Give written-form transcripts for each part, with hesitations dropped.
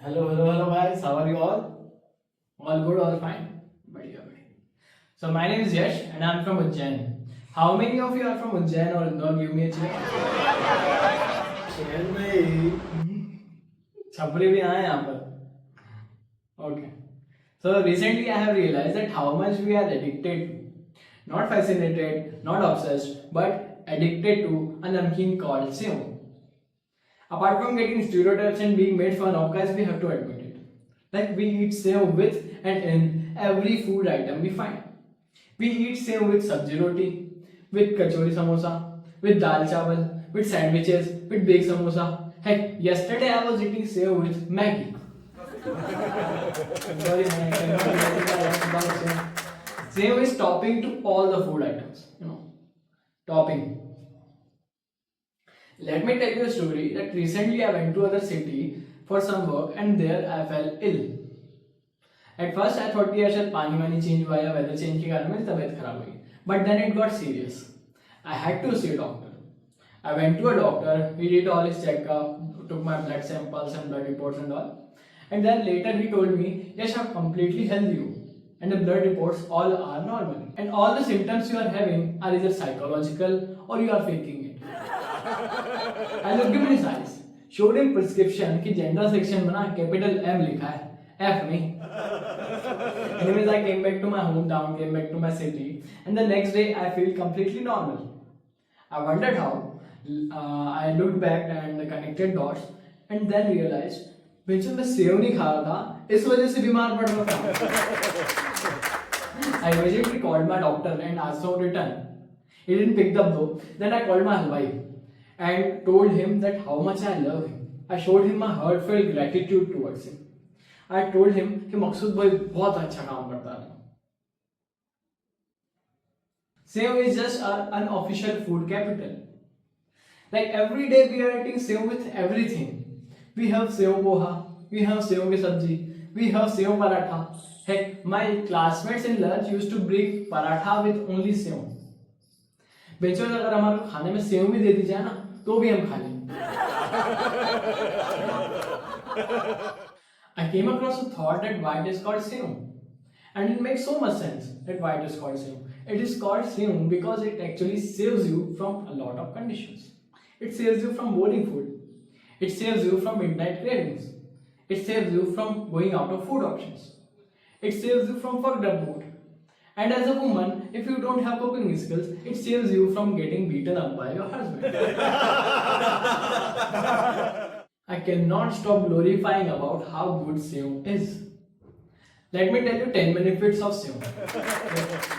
Hello guys. How are you all? All good, all fine. बढ़िया बढ़िया. So my name is Yash and I'm from Ujjain. How many of you are from Ujjain or Indore? Give me a check. शेर में छपरी भी आए यहाँ पर. Okay. So recently I have realized that how much we are addicted to, not fascinated, not obsessed, but addicted to a namkeen called sev. Apart from getting stereotypes and being made fun of, guys, we have to admit it. Like we eat sev with and in every food item we find. We eat sev with sabji roti, with kachori samosa, with dal chawal, with sandwiches, with baked samosa. Heck, yesterday I was eating sev with Maggie. Sorry, man, I cannot imagine about sev. Sev is topping to all the food items. Topping. Let me tell you a story that recently I went to other city for some work and there I fell ill. At first I thought कि शायद पानी वानी change हुआ या weather change के कारण मेरी तबीयत खराब हुई. But then it got serious. I had to see a doctor. I went to a doctor. He did all his checkup, took my blood samples and blood reports and all. And then later he told me, yes, I'm completely healthy. And the blood reports all are normal. And all the symptoms you are having are either psychological or you are faking it. I looked him in his eyes, showed him prescription कि general section में ना capital M लिखा है, F नहीं. Anyways, I came back to my hometown, came back to my city, and the next day I feel completely normal. I wondered how. I looked back and connected dots, and then realized, बेंचो मैं save नहीं खा रहा था, इस वजह से बीमार पड़ रहा था. I immediately called my doctor and asked for return. He didn't pick up though. Then I called my halwai and told him that how much I love him. I showed him my heartfelt gratitude towards him. I told him कि मकसूद भाई बहुत अच्छा काम करता है. Sev is just our unofficial food capital. Like every day we are eating sev with everything. We have sev poha, we have sev की सब्जी, we have sev paratha. Heck, my classmates in lunch used to bring paratha with only sev. बेचो अगर हमारे खाने में save भी दे दी जाए ना तो भी हम खा लेंगे. I came across a thought that why it is called sev, and it makes so much sense that why it is called sev. It is called sev because it actually saves you from a lot of conditions. It saves you from boring food. It saves you from midnight cravings. It saves you from going out of food options. It saves you from fucked up mood. And as a woman, if you don't have cooking skills, it saves you from getting beaten up by your husband. I cannot stop glorifying about how good sev is. Let me tell you 10 benefits of sev.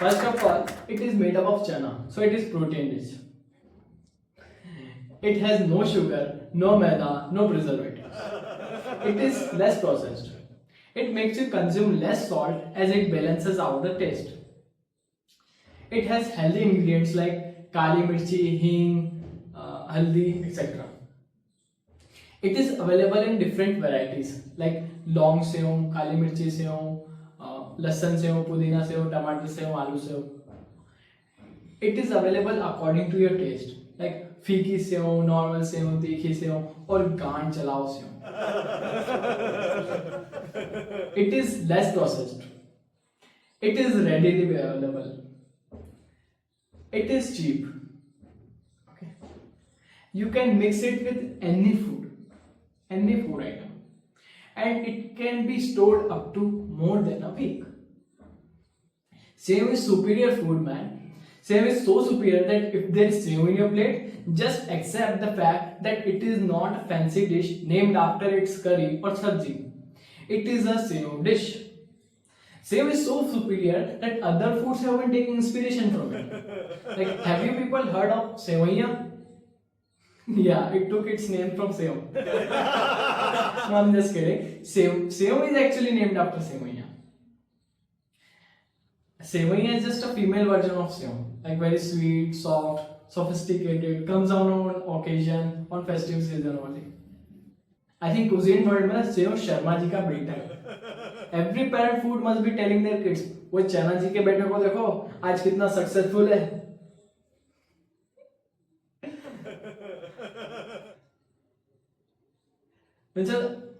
First of all, it is made up of chana, so it is protein rich. It has no sugar, no maida, no preservatives. It is less processed. It makes you consume less salt as it balances out the taste. It has healthy ingredients like kali mirchi, hing, haldi, etc. It is available in different varieties like long sev, kali mirchi sev, lasan sev, pudina sev, tomato sev, aloo sev. It is available according to your taste like फीकी save, normal save, तीखी save और गांड चलाओ save. It is less processed. It is readily available. It is cheap. Okay. You can mix it with any food item, and it can be stored up to more than a week. Sev is superior food, man. Sev is so superior that if there is sev in your plate, just accept the fact that it is not a fancy dish named after its curry or sabji. It is a sev dish. Sev is so superior that other foods have been taking inspiration from it. Like, have you people heard of sevaiya? Yeah, it took its name from sev. No, I'm just kidding. Sev is actually named after sevaiya. Sevaiya is just a female version of sev. Like very sweet, soft, sophisticated, comes out on occasion, on festive season only. I think cuisine world में save Sharma ji का बेटा है. Every parent food must be telling their kids, वो चना जी के बेटे को देखो आज कितना सक्सेसफुल है.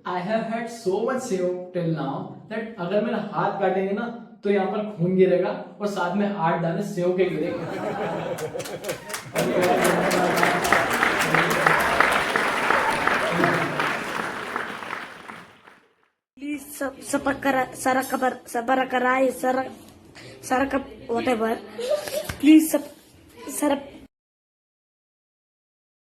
I have had so much save till now that अगर मेरा हाथ काटेंगे ना तो यहाँ पर खून गिरेगा और साथ में 8 दाने सेव के गिरेंगे। Please subscribe, whatever. Please